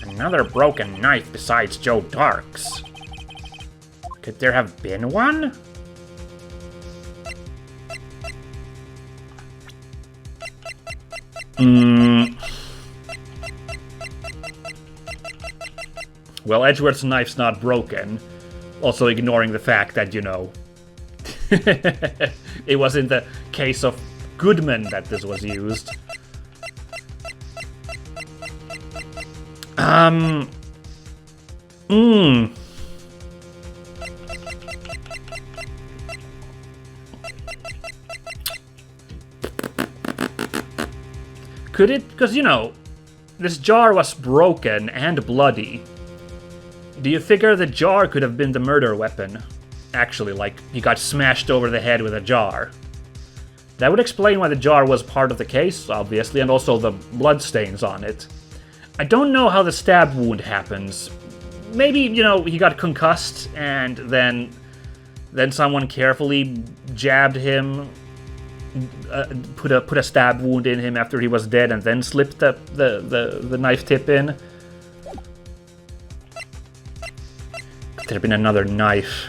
Another broken knife besides Joe Dark's. Could there have been one? Well, Edgeworth's knife's not broken. Also ignoring the fact that, you know, it was in the case of Goodman that this was used. Could it? Because, you know, this jar was broken and bloody. Do you figure the jar could have been the murder weapon? Actually, like, he got smashed over the head with a jar. That would explain why the jar was part of the case, obviously, and also the bloodstains on it. I don't know how the stab wound happens. Maybe, you know, he got concussed, and then someone carefully jabbed him, put a stab wound in him after he was dead, and then slipped the knife tip in. Could there have been another knife?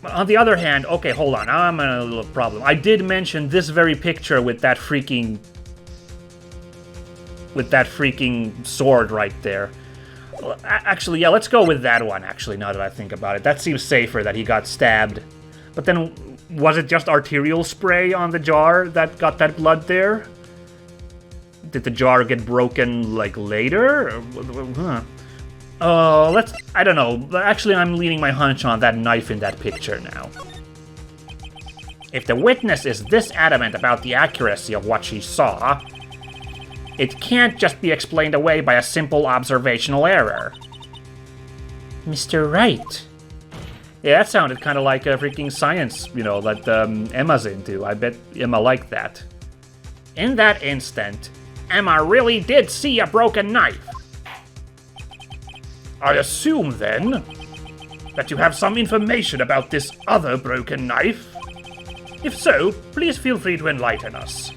On the other hand, okay, hold on, I'm in a little problem. I did mention this very picture with that freaking sword right there. Actually, yeah, let's go with that one, actually, now that I think about it. That seems safer, that he got stabbed. But then, was it just arterial spray on the jar that got that blood there? Did the jar get broken, like, later? I don't know. Actually, I'm leaning my hunch on that knife in that picture now. If the witness is this adamant about the accuracy of what she saw, it can't just be explained away by a simple observational error. Mr. Wright. Yeah, that sounded kind of like a freaking science, you know, that Emma's into. I bet Emma liked that. In that instant, Emma really did see a broken knife. I assume, then, that you have some information about this other broken knife? If so, please feel free to enlighten us.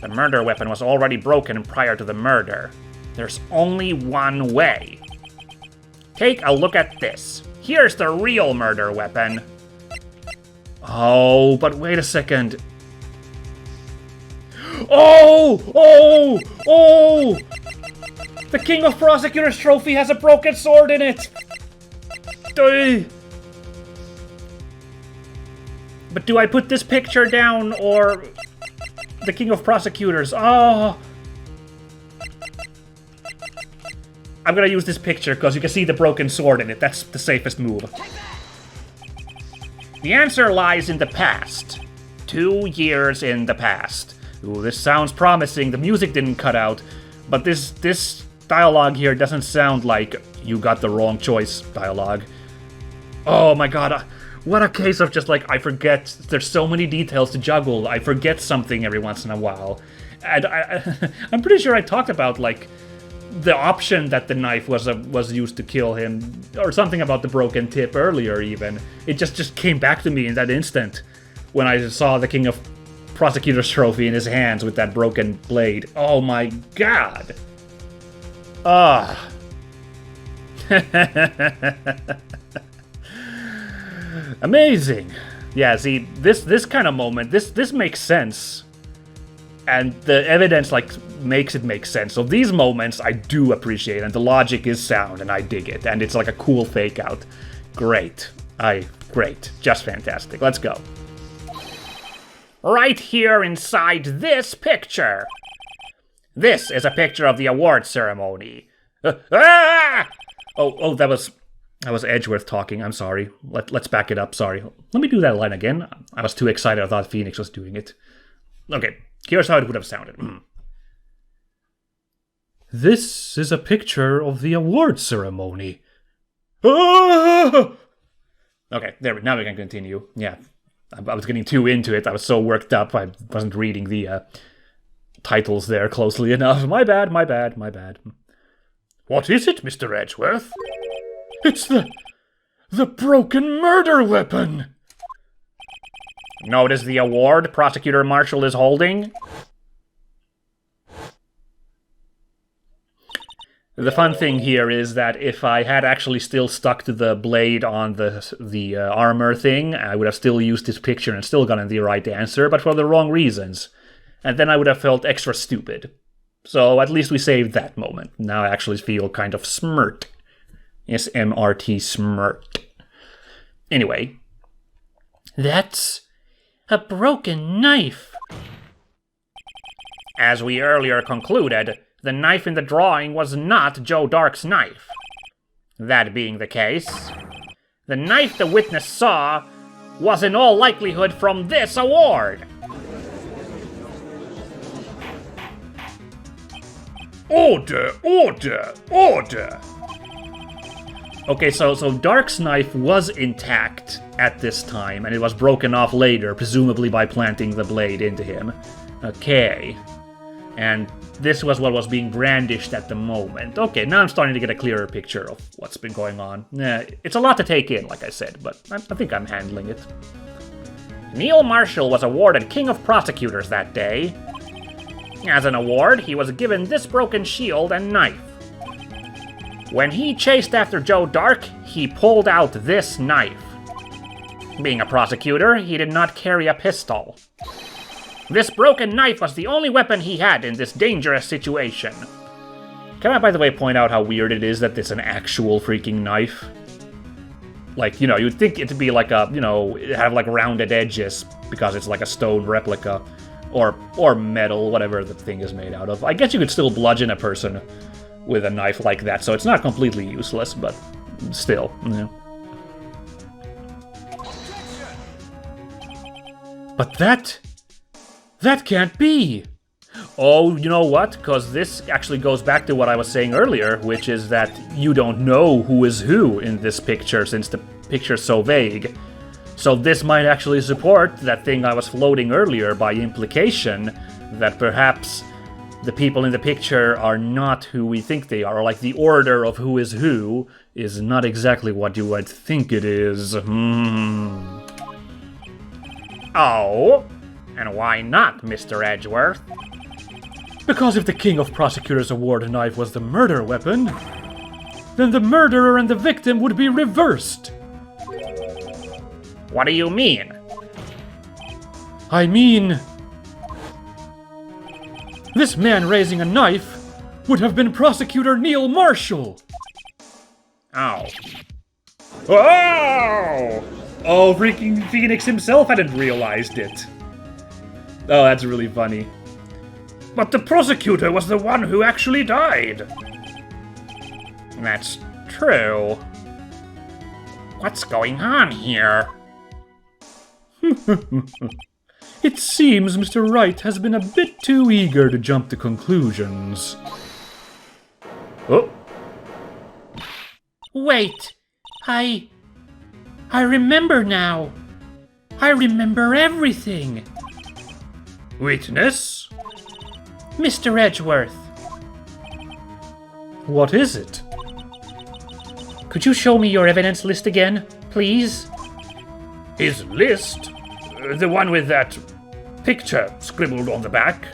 The murder weapon was already broken prior to the murder. There's only one way. Take a look at this. Here's the real murder weapon. Oh, but wait a second. Oh! The King of Prosecutors trophy has a broken sword in it! But do I put this picture down, or the King of Prosecutors? Oh! I'm gonna use this picture, because you can see the broken sword in it. That's the safest move. The answer lies in the past. 2 years in the past. Ooh, this sounds promising. The music didn't cut out, but this dialogue here doesn't sound like you got the wrong choice dialogue. Oh my god, what a case of just like, I forget, there's so many details to juggle, I forget something every once in a while. And I'm pretty sure I talked about, like, the option that the knife was used to kill him, or something about the broken tip earlier even. It just came back to me in that instant, when I saw the King of Prosecutor's trophy in his hands with that broken blade. Oh my god! Ah. Amazing. Yeah, see, this kind of moment, this makes sense. And the evidence, like, makes it make sense. So these moments I do appreciate, and the logic is sound, and I dig it. And it's like a cool fake out. Great. Great. Just fantastic. Let's go. Right here inside this picture. This is a picture of the award ceremony. Ah! Oh, that was Edgeworth talking. I'm sorry. Let's back it up. Sorry. Let me do that line again. I was too excited. I thought Phoenix was doing it. Okay, here's how it would have sounded. This is a picture of the award ceremony. Ah! Okay, now we can continue. Yeah, I was getting too into it. I was so worked up. I wasn't reading the titles there closely enough. My bad. What is it, Mr. Edgeworth? It's the broken murder weapon! Notice the award Prosecutor Marshall is holding? The fun thing here is that if I had actually still stuck to the blade on the armor thing, I would have still used this picture and still gotten the right answer, but for the wrong reasons. And then I would have felt extra stupid. So at least we saved that moment. Now I actually feel kind of smirked. S-M-R-T, smirked. Anyway. That's a broken knife. As we earlier concluded, the knife in the drawing was not Joe Dark's knife. That being the case, the knife the witness saw was in all likelihood from this award. Order, order, order! Okay, so Dark's knife was intact at this time, and it was broken off later, presumably by planting the blade into him. Okay. And this was what was being brandished at the moment. Okay, now I'm starting to get a clearer picture of what's been going on. It's a lot to take in, like I said, but I think I'm handling it. Neil Marshall was awarded King of Prosecutors that day. As an award, he was given this broken shield and knife. When he chased after Joe Dark, he pulled out this knife. Being a prosecutor, he did not carry a pistol. This broken knife was the only weapon he had in this dangerous situation. Can I, by the way, point out how weird it is that it's an actual freaking knife? Like, you know, you'd think it to be like a, you know, have like rounded edges because it's like a stone replica. Or metal, whatever the thing is made out of. I guess you could still bludgeon a person with a knife like that, so it's not completely useless, but still, yeah. But that can't be! Oh, you know what? Because this actually goes back to what I was saying earlier, which is that you don't know who is who in this picture, since the picture's so vague. So this might actually support that thing I was floating earlier by implication, that perhaps the people in the picture are not who we think they are, or like the order of who is not exactly what you would think it is. Oh, and why not, Mr. Edgeworth? Because if the King of Prosecutors Award knife was the murder weapon, then the murderer and the victim would be reversed. What do you mean? I mean, this man raising a knife would have been Prosecutor Neil Marshall. Oh. Oh! Oh, freaking Phoenix himself hadn't realized it. Oh, that's really funny. But the prosecutor was the one who actually died. That's true. What's going on here? It seems Mr. Wright has been a bit too eager to jump to conclusions. Oh. Wait, I remember now. I remember everything. Witness? Mr. Edgeworth. What is it? Could you show me your evidence list again, please? His list? The one with that picture scribbled on the back?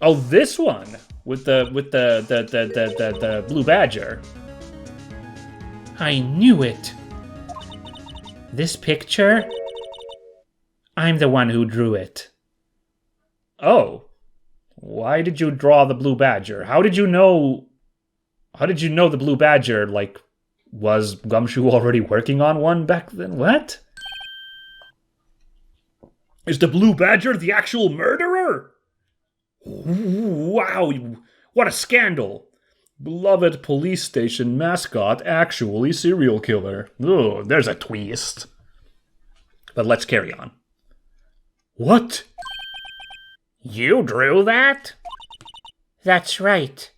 Oh, this one with the blue badger. I knew it. This picture? I'm the one who drew it. Oh. Why did you draw the blue badger? How did you know the blue badger, like, was Gumshoe already working on one back then? What? Is the blue badger the actual murderer? Wow, what a scandal. Beloved police station mascot, actually serial killer. Oh, there's a twist. But let's carry on. What? You drew that? That's right.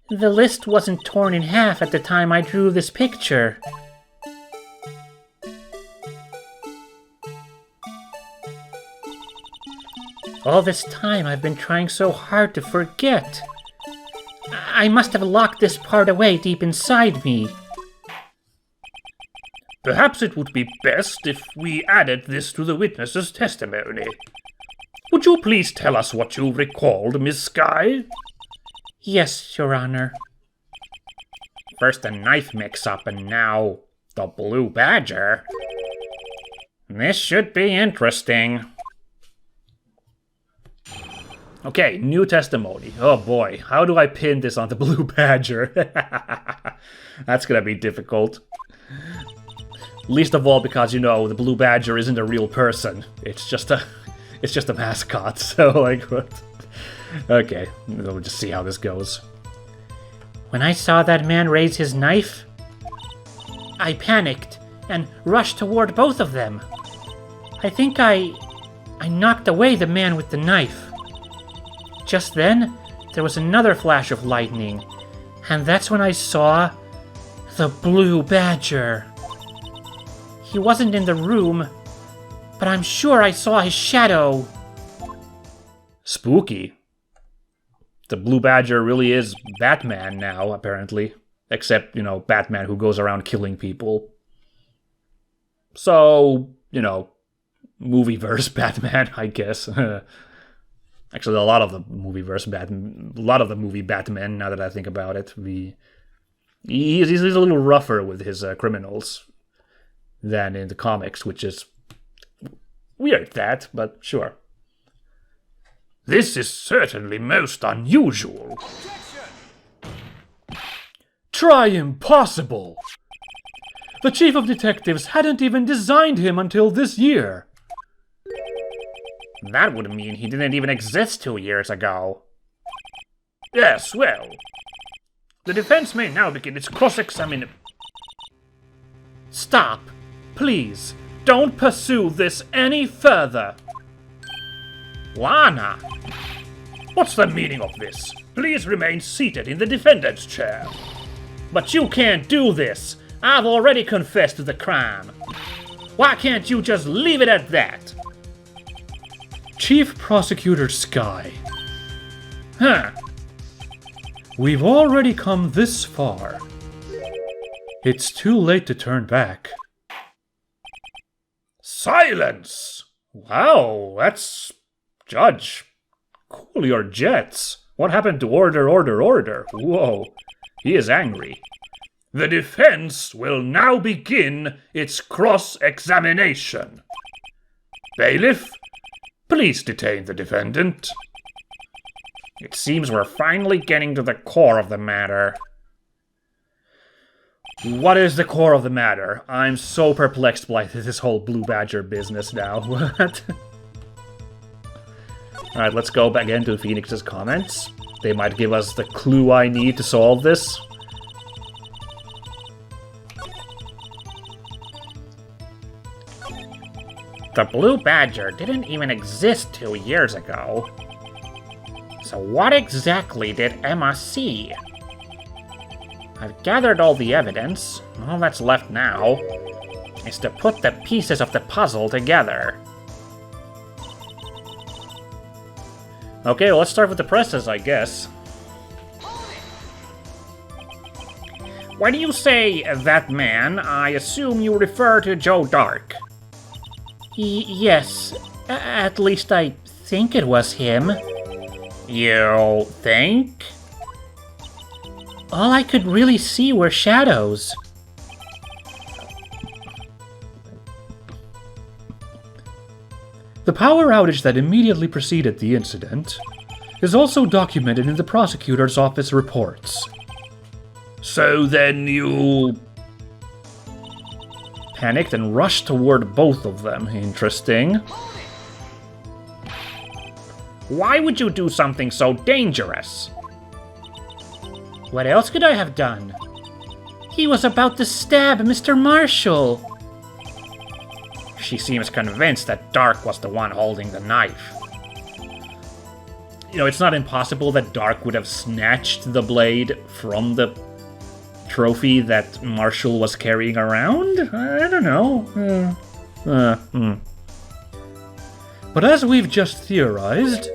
The list wasn't torn in half at the time I drew this picture. All this time I've been trying so hard to forget. I must have locked this part away deep inside me. Perhaps it would be best if we added this to the witness's testimony. Would you please tell us what you recalled, Miss Skye? Yes, Your Honor. First a knife mix-up and now the Blue Badger. This should be interesting. Okay, new testimony. Oh boy, how do I pin this on the Blue Badger? That's gonna be difficult. Least of all because, you know, the Blue Badger isn't a real person. It's just a mascot, so like, what? Okay, we'll just see how this goes. When I saw that man raise his knife, I panicked and rushed toward both of them. I think I knocked away the man with the knife. Just then, there was another flash of lightning, and that's when I saw the Blue Badger. He wasn't in the room, but I'm sure I saw his shadow. Spooky. The Blue Badger really is Batman now, apparently. Except, you know, Batman who goes around killing people. So, you know, movieverse Batman, I guess. Actually, a lot of the movie Batman, now that I think about it. He's a little rougher with his criminals than in the comics, which is weird, but sure. This is certainly most unusual. Try impossible! The chief of detectives hadn't even designed him until this year. That would mean he didn't even exist 2 years ago. Yes, well, the defense may now begin its cross-examination. Stop! Please, don't pursue this any further. Lana! What's the meaning of this? Please remain seated in the defendant's chair. But you can't do this! I've already confessed to the crime. Why can't you just leave it at that? Chief Prosecutor Sky. Huh. We've already come this far. It's too late to turn back. Silence! Wow, that's... Judge. Cool your jets. What happened to order, order, order? Whoa. He is angry. The defense will now begin its cross-examination. Bailiff, please detain the defendant. It seems we're finally getting to the core of the matter. What is the core of the matter? I'm so perplexed by this whole Blue Badger business now. What? Alright, let's go back into Phoenix's comments. They might give us the clue I need to solve this. The Blue Badger didn't even exist 2 years ago. So what exactly did Emma see? I've gathered all the evidence. All that's left now is to put the pieces of the puzzle together. Okay, well, let's start with the presses, I guess. When you say that man, I assume you refer to Joe Dark. Yes, at least I think it was him. You think? All I could really see were shadows. The power outage that immediately preceded the incident is also documented in the prosecutor's office reports. So then you... Panicked and rushed toward both of them. Interesting. Why would you do something so dangerous? What else could I have done? He was about to stab Mr. Marshall. She seems convinced that Dark was the one holding the knife. You know, it's not impossible that Dark would have snatched the blade from the trophy that Marshall was carrying around? I don't know. But as we've just theorized,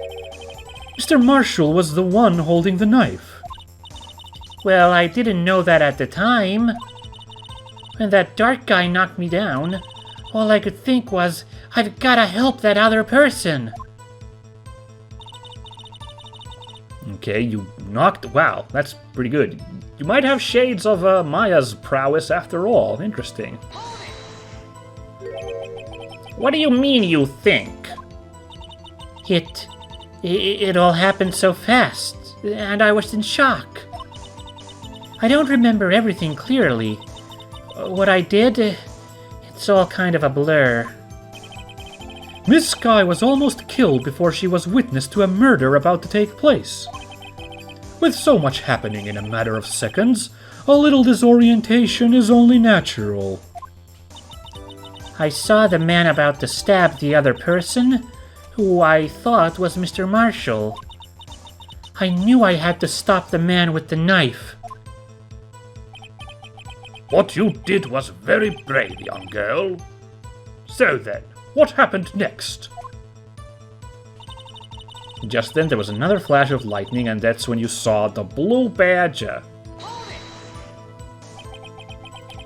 Mr. Marshall was the one holding the knife. Well, I didn't know that at the time. When that Dark guy knocked me down, all I could think was, I've gotta help that other person. Okay, you knocked... Wow, that's pretty good. You might have shades of Maya's prowess after all. Interesting. What do you mean, you think? It all happened so fast, and I was in shock. I don't remember everything clearly. What I did, it's all kind of a blur. Miss Sky was almost killed before she was witness to a murder about to take place. With so much happening in a matter of seconds, a little disorientation is only natural. I saw the man about to stab the other person, who I thought was Mr. Marshall. I knew I had to stop the man with the knife. What you did was very brave, young girl. So then, what happened next? Just then there was another flash of lightning, and that's when you saw the blue badger.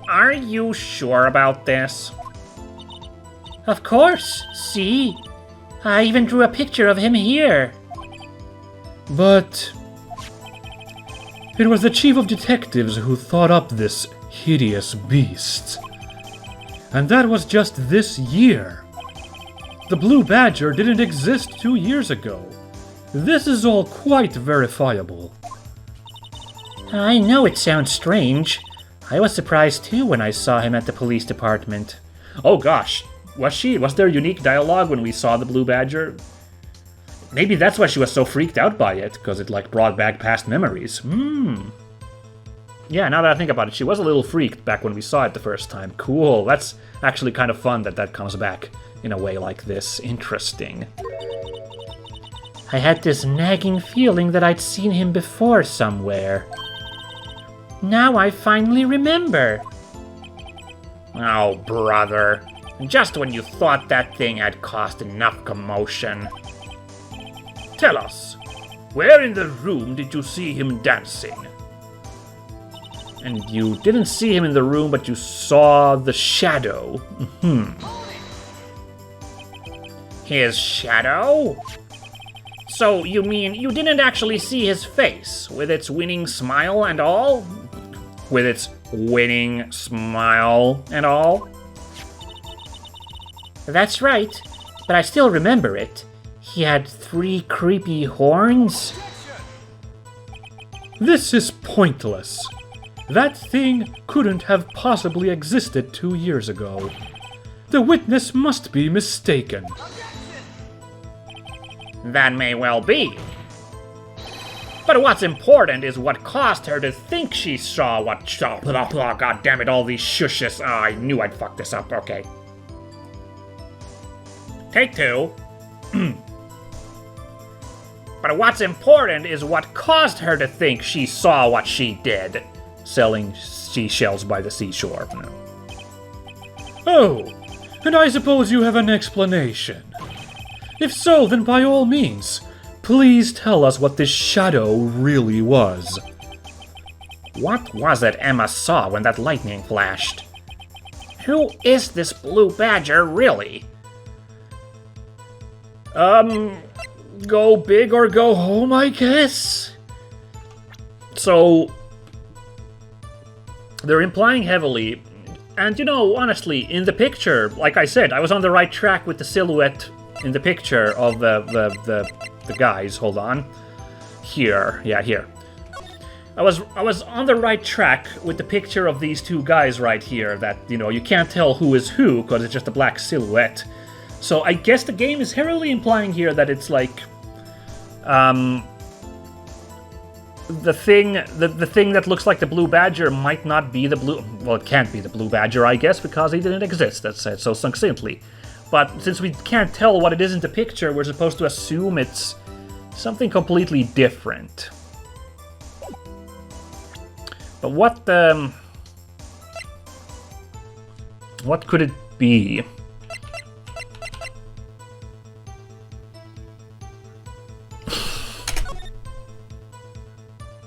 Are you sure about this? Of course, see? I even drew a picture of him here. But it was the chief of detectives who thought up this hideous beast. And that was just this year. The blue badger didn't exist 2 years ago. This is all quite verifiable. I know it sounds strange. I was surprised too when I saw him at the police department. Oh gosh, was there unique dialogue when we saw the blue badger? Maybe that's why she was so freaked out by it, because it like brought back past memories. Yeah, now that I think about it, she was a little freaked back when we saw it the first time. Cool, that's actually kind of fun that comes back in a way like this. Interesting. I had this nagging feeling that I'd seen him before somewhere. Now I finally remember. Oh, brother. Just when you thought that thing had caused enough commotion. Tell us, where in the room did you see him dancing? And you didn't see him in the room, but you saw the shadow. His shadow? So you mean you didn't actually see his face, with its winning smile and all? With its winning smile and all? That's right, but I still remember it. He had 3 creepy horns. This is pointless. That thing couldn't have possibly existed 2 years ago. The witness must be mistaken. That may well be. But what's important is what caused her to think she saw what... God damn it, all these shushes. Oh, I knew I'd fuck this up. Okay. Take 2. But what's important is what caused her to think she saw what she did. Selling seashells by the seashore. Oh, and I suppose you have an explanation. If so, then by all means, please tell us what this shadow really was. What was it Emma saw when that lightning flashed? Who is this blue badger, really? Go big or go home, I guess? So, they're implying heavily, and you know, honestly, in the picture, like I said, I was on the right track with the silhouette in the picture of the guys. Hold on. Here. Yeah, here. I was on the right track with the picture of these 2 guys right here that, you know, you can't tell who is who because it's just a black silhouette. So I guess the game is heavily implying here that it's like the thing that looks like the blue badger might not be the blue... Well, it can't be the blue badger, I guess, because he didn't exist, that's said so succinctly. But since we can't tell what it is in the picture, we're supposed to assume it's something completely different. But what could it be?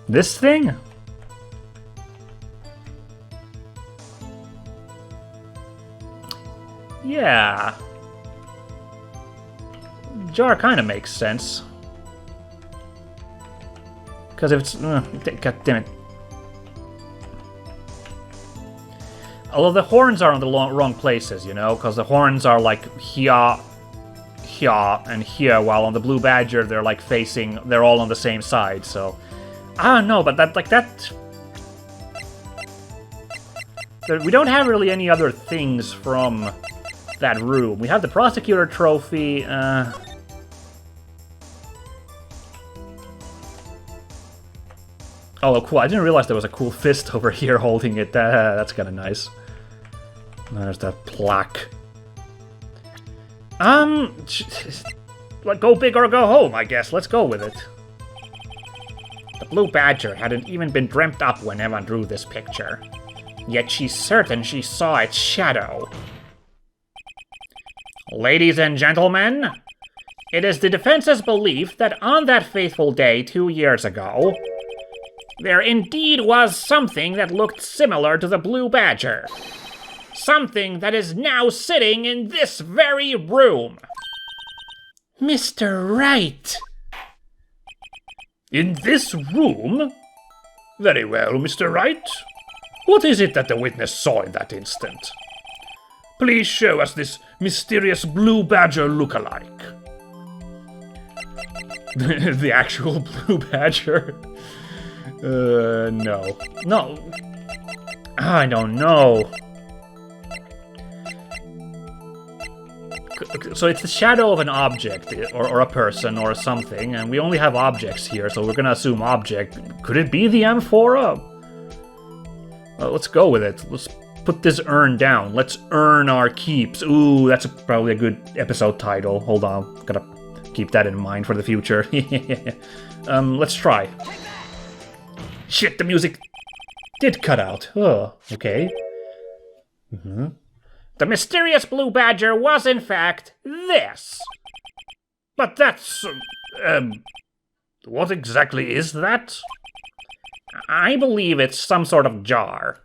This thing? Yeah. Jar kind of makes sense. Because if it's... God damn it. Although the horns are in the wrong places, you know? Because the horns are like here, here, and here, while on the Blue Badger they're like facing... They're all on the same side, so... I don't know, but that, like, that... We don't have really any other things from that room. We have the Prosecutor Trophy, Oh, cool. I didn't realize there was a cool fist over here holding it. That's kind of nice. There's that plaque. Go big or go home, I guess. Let's go with it. The Blue Badger hadn't even been dreamt up when Emma drew this picture. Yet she's certain she saw its shadow. Ladies and gentlemen, it is the defense's belief that on that fateful day 2 years ago, there indeed was something that looked similar to the Blue Badger. Something that is now sitting in this very room. Mr. Wright! In this room? Very well, Mr. Wright. What is it that the witness saw in that instant? Please show us this mysterious Blue Badger look-alike. The actual Blue Badger? No. No. I don't know. So it's the shadow of an object, or a person, or something, and we only have objects here, so we're gonna assume object. Could it be the Amphora? Well, let's go with it. Let's put this urn down. Let's earn our keeps. Ooh, that's probably a good episode title. Hold on, gotta keep that in mind for the future. Let's try. Shit, the music did cut out. Oh, okay. The mysterious Blue Badger was, in fact, this. But that's... what exactly is that? I believe it's some sort of jar.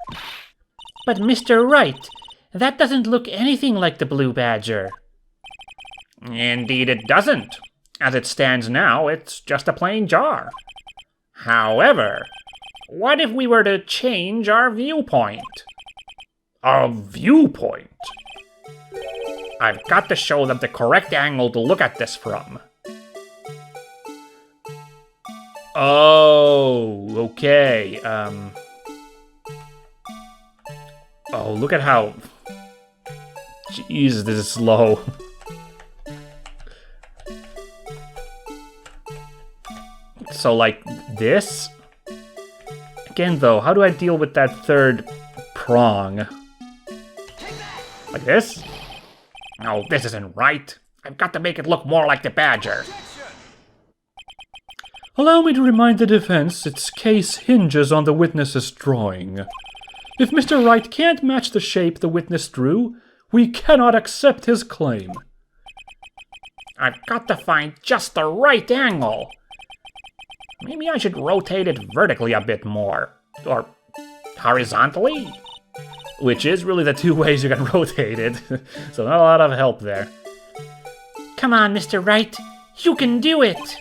But Mr. Wright, that doesn't look anything like the Blue Badger. Indeed it doesn't. As it stands now, it's just a plain jar. However, what if we were to change our viewpoint? Our viewpoint? I've got to show them the correct angle to look at this from. Oh, okay. Oh, look at how... Jeez, this is slow. So, like, this? Again, though, how do I deal with that third prong? Like this? No, this isn't right. I've got to make it look more like the Badger. Allow me to remind the defense its case hinges on the witness's drawing. If Mr. Wright can't match the shape the witness drew, we cannot accept his claim. I've got to find just the right angle. Maybe I should rotate it vertically a bit more. Or horizontally? Which is really the two ways you can rotate it. So not a lot of help there. Come on, Mr. Wright. You can do it!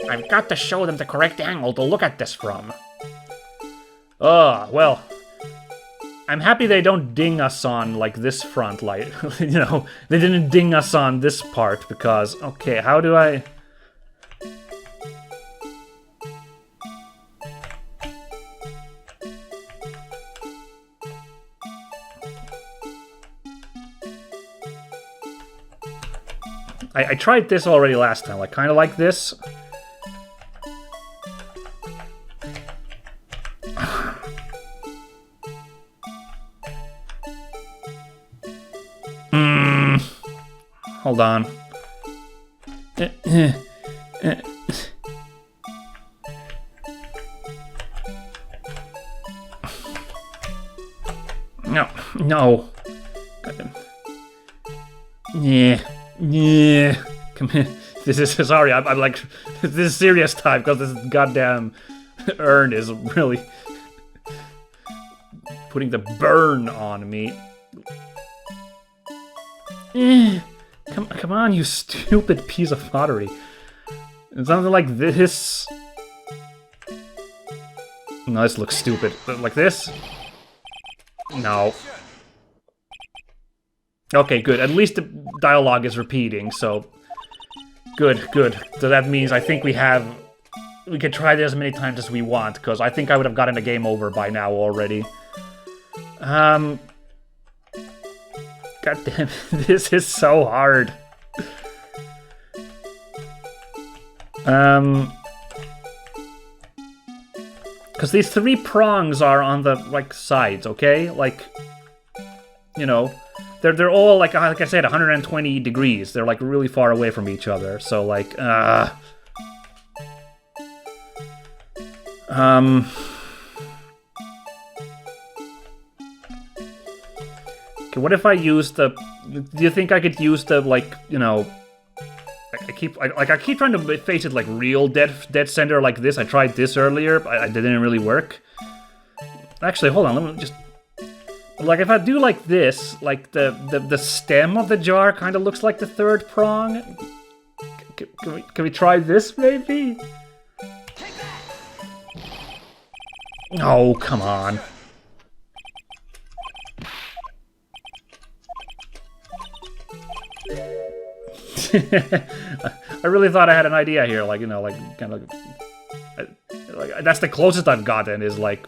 I've got to show them the correct angle to look at this from. Oh, well. I'm happy they don't ding us on, like, this front light. You know, they didn't ding us on this part because... Okay, how do I... I tried this already last time, like, kind of like this. Hold on. No. Yeah. Come here. This is sorry. I'm like, this is serious time because this goddamn urn is really putting the burn on me. Come on, you stupid piece of pottery. Something like this. No, this looks stupid. Like this? No. Okay, good. At least the dialogue is repeating, so... Good, good. So that means I think we have... We can try this as many times as we want, because I think I would have gotten the game over by now already. God damn, this is so hard. Because these 3 prongs are on the, like, sides, okay? Like, you know, they're all, like I said, 120 degrees. They're, like, really far away from each other. So, like, Okay, what if I use the... Do you think I could use the, like, you know... I keep trying to face it like real dead center like this. I tried this earlier, but it didn't really work. Actually, hold on, let me just... Like, if I do like this, like, the stem of the jar kind of looks like the 3rd prong. Can we try this, maybe? Oh, come on. I really thought I had an idea here, like, you know, like, kind of... Like, that's the closest I've gotten, is, like...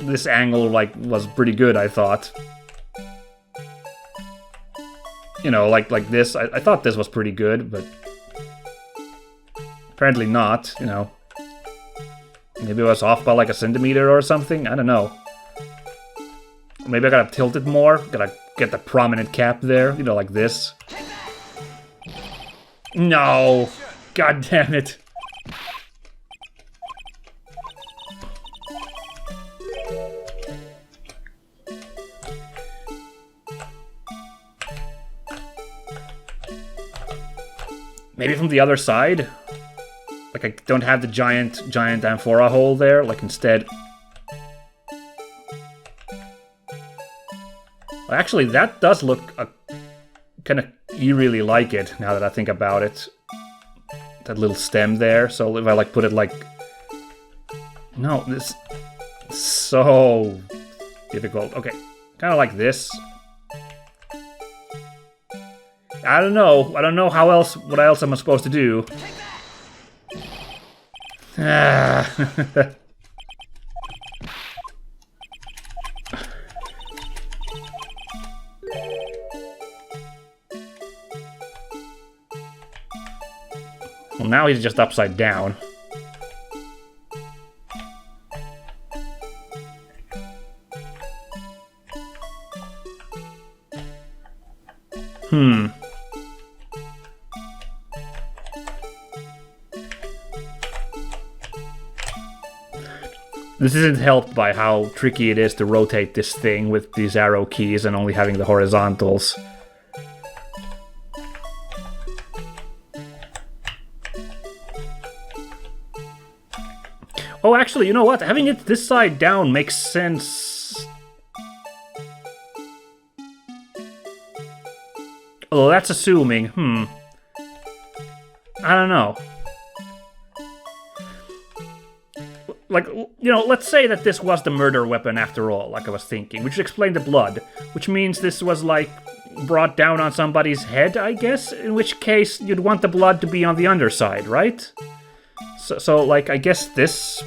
This angle, like, was pretty good, I thought. You know, like this. I thought this was pretty good, but... Apparently not, you know. Maybe it was off by, like, a centimeter or something? I don't know. Maybe I gotta tilt it more. Gotta get the prominent cap there, you know, like this. No! God damn it. Maybe from the other side? Like, I don't have the giant amphora hole there, like, instead... Actually, that does look kind of eerily like it, now that I think about it. That little stem there, so if I, like, put it, like... No, this... So... difficult. Okay, kind of like this. I don't know how else... What else am I supposed to do? Ah... Well, now he's just upside down. This isn't helped by how tricky it is to rotate this thing with these arrow keys and only having the horizontals. Oh, actually, you know what? Having it this side down makes sense. Although that's assuming. I don't know. Like, you know, let's say that this was the murder weapon after all, like I was thinking, which would explain the blood, which means this was, like, brought down on somebody's head, I guess, in which case you'd want the blood to be on the underside, right? So like, I guess this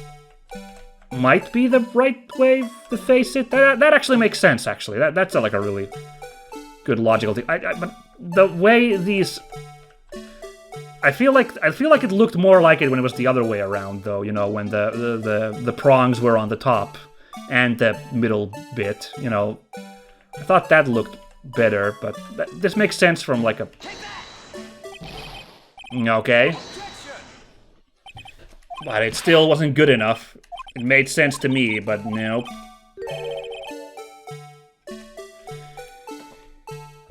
might be the right way to face it. That actually makes sense, actually. That's like a really good logical thing. But the way these... I feel like it looked more like it when it was the other way around, though, you know, when the prongs were on the top and the middle bit, you know. I thought that looked better, but this makes sense from, like, a... Okay. But it still wasn't good enough. It made sense to me, but nope.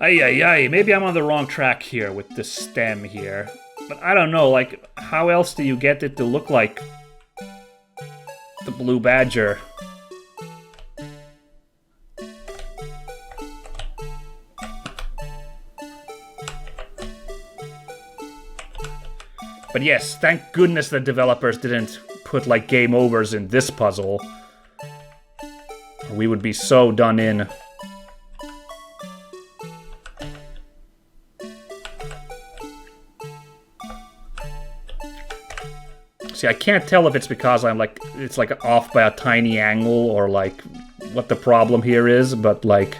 Ay, maybe I'm on the wrong track here with this stem here. But I don't know, like, how else do you get it to look like the blue badger? But yes, thank goodness the developers didn't put, like, game overs in this puzzle. Or we would be so done in. See, I can't tell if it's because it's like off by a tiny angle or like what the problem here is, but like...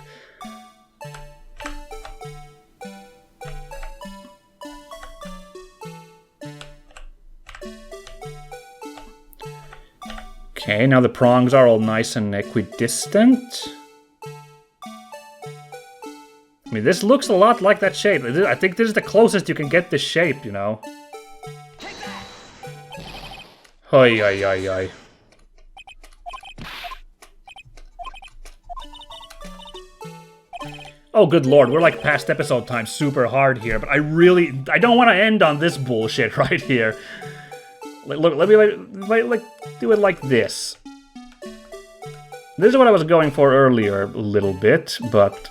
Okay, now the prongs are all nice and equidistant. I mean, this looks a lot like that shape. I think this is the closest you can get this shape, you know? Oi, oi, oi, oi. Oh, good lord, we're like past episode time super hard here, but I don't want to end on this bullshit right here. Look, let me do it like this. This is what I was going for earlier a little bit, but...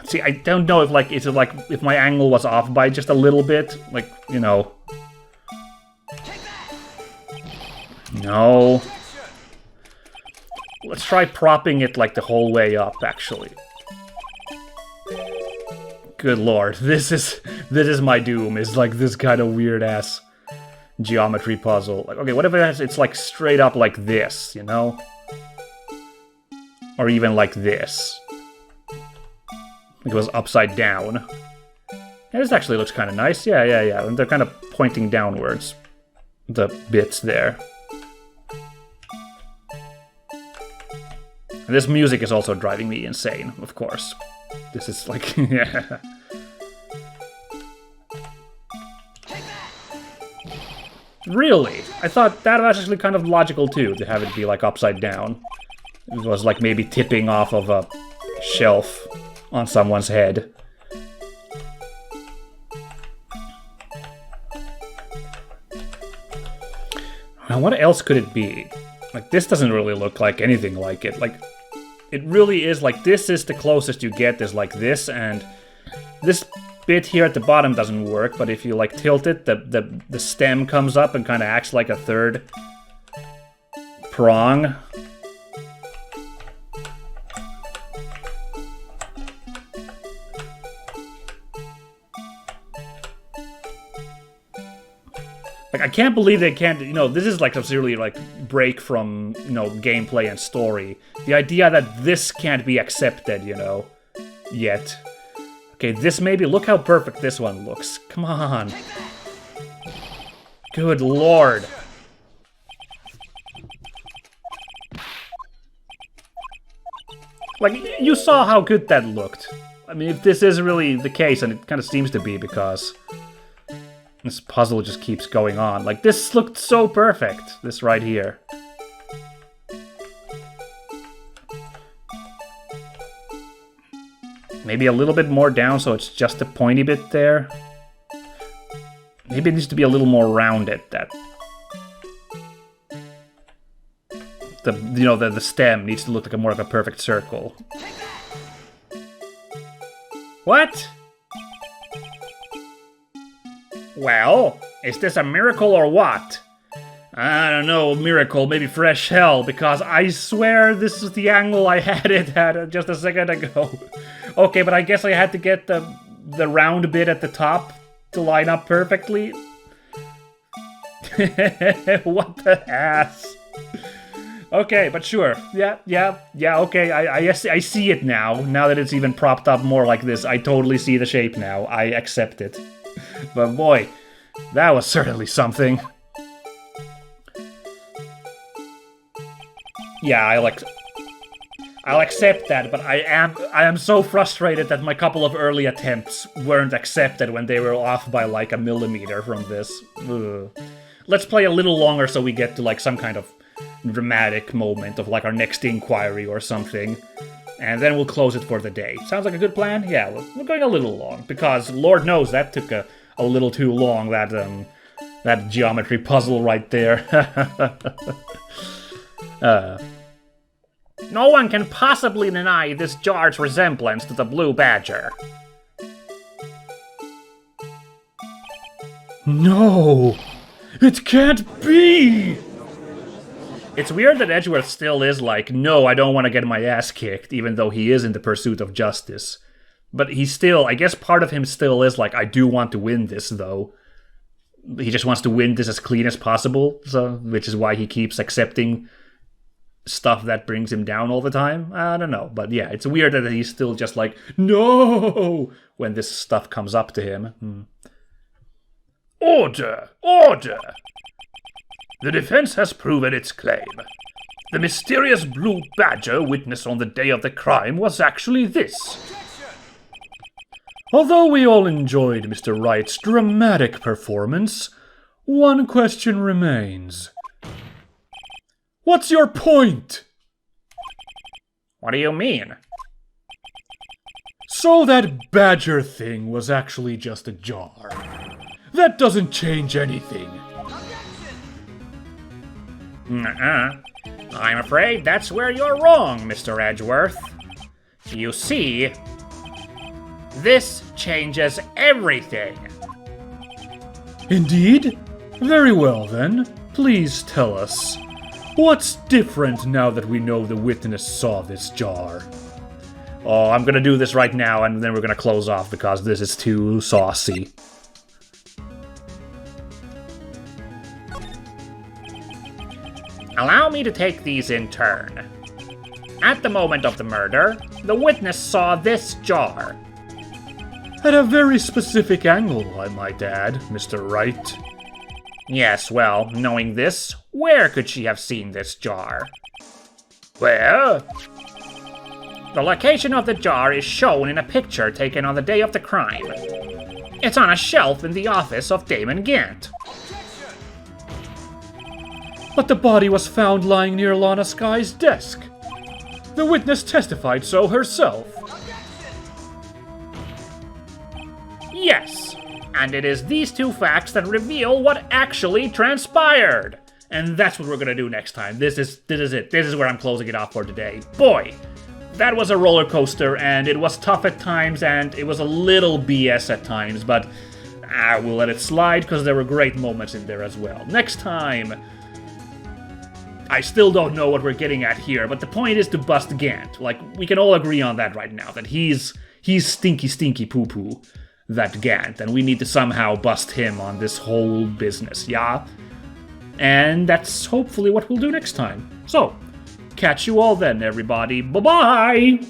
See, I don't know if, like, if my angle was off by just a little bit, like, you know. No. Let's try propping it, like, the whole way up, actually. Good lord, this is my doom, is, like, this kind of weird-ass geometry puzzle. Like, okay, what if it's, like, straight up like this, you know? Or even like this. It was upside down. Yeah, this actually looks kind of nice. Yeah. And they're kind of pointing downwards. The bits there. And this music is also driving me insane, of course. This is like, yeah. Really? I thought that was actually kind of logical too, to have it be like upside down. It was like maybe tipping off of a shelf on someone's head. Now, what else could it be? Like, this doesn't really look like anything like it. Like, it really is like, this is the closest you get is like this, and this bit here at the bottom doesn't work, but if you, like, tilt it, the stem comes up and kind of acts like a third prong. Like, I can't believe they can't, you know, this is like a seriously, like, break from, you know, gameplay and story. The idea that this can't be accepted, you know, yet. Okay, this maybe, look how perfect this one looks. Come on. Good lord. Like, you saw how good that looked. I mean, if this is really the case, and it kind of seems to be because... this puzzle just keeps going on. Like, this looked so perfect, this right here. Maybe a little bit more down so it's just a pointy bit there. Maybe it needs to be a little more rounded, that... the stem needs to look like more of a perfect circle. What? Well, is this a miracle or what? I don't know, miracle, maybe fresh hell, because I swear this is the angle I had it at just a second ago. Okay, but I guess I had to get the round bit at the top to line up perfectly. What the ass? Okay, but sure. Yeah, okay, I see it now. Now that it's even propped up more like this, I totally see the shape now. I accept it. But boy, that was certainly something. Yeah, I'll accept that, but I am so frustrated that my couple of early attempts weren't accepted when they were off by like a millimeter from this. Ugh. Let's play a little longer so we get to like some kind of dramatic moment of like our next inquiry or something. And then we'll close it for the day. Sounds like a good plan? Yeah, we're going a little long, because Lord knows that took a little too long, that geometry puzzle right there. No one can possibly deny this jar's resemblance to the blue badger. No! It can't be! It's weird that Edgeworth still is like, no, I don't want to get my ass kicked, even though he is in the pursuit of justice. But he still, I guess part of him still is like, I do want to win this, though. He just wants to win this as clean as possible, so which is why he keeps accepting stuff that brings him down all the time. I don't know, but yeah, it's weird that he's still just like, no, when this stuff comes up to him. Order! Order! The defense has proven its claim. The mysterious blue badger witnessed on the day of the crime was actually this. Although we all enjoyed Mr. Wright's dramatic performance, one question remains. What's your point? What do you mean? So that badger thing was actually just a jar. That doesn't change anything. I'm afraid that's where you're wrong, Mr. Edgeworth. You see, this changes everything. Indeed? Very well then. Please tell us. What's different now that we know the witness saw this jar? Oh, I'm gonna do this right now, and then we're gonna close off because this is too saucy. Allow me to take these in turn. At the moment of the murder, the witness saw this jar. At a very specific angle, I might add, Mr. Wright. Yes, well, knowing this, where could she have seen this jar? Where? The location of the jar is shown in a picture taken on the day of the crime. It's on a shelf in the office of Damon Gant. But the body was found lying near Lana Sky's desk. The witness testified so herself. Yes, and it is these two facts that reveal what actually transpired. And that's what we're gonna do next time. This is it. This is where I'm closing it off for today. Boy, that was a roller coaster, and it was tough at times, and it was a little BS at times, but we'll let it slide because there were great moments in there as well. Next time, I still don't know what we're getting at here, but the point is to bust Gant. Like, we can all agree on that right now, that he's stinky poo-poo, that Gant, and we need to somehow bust him on this whole business, yeah? And that's hopefully what we'll do next time. So, catch you all then, everybody. Bye-bye!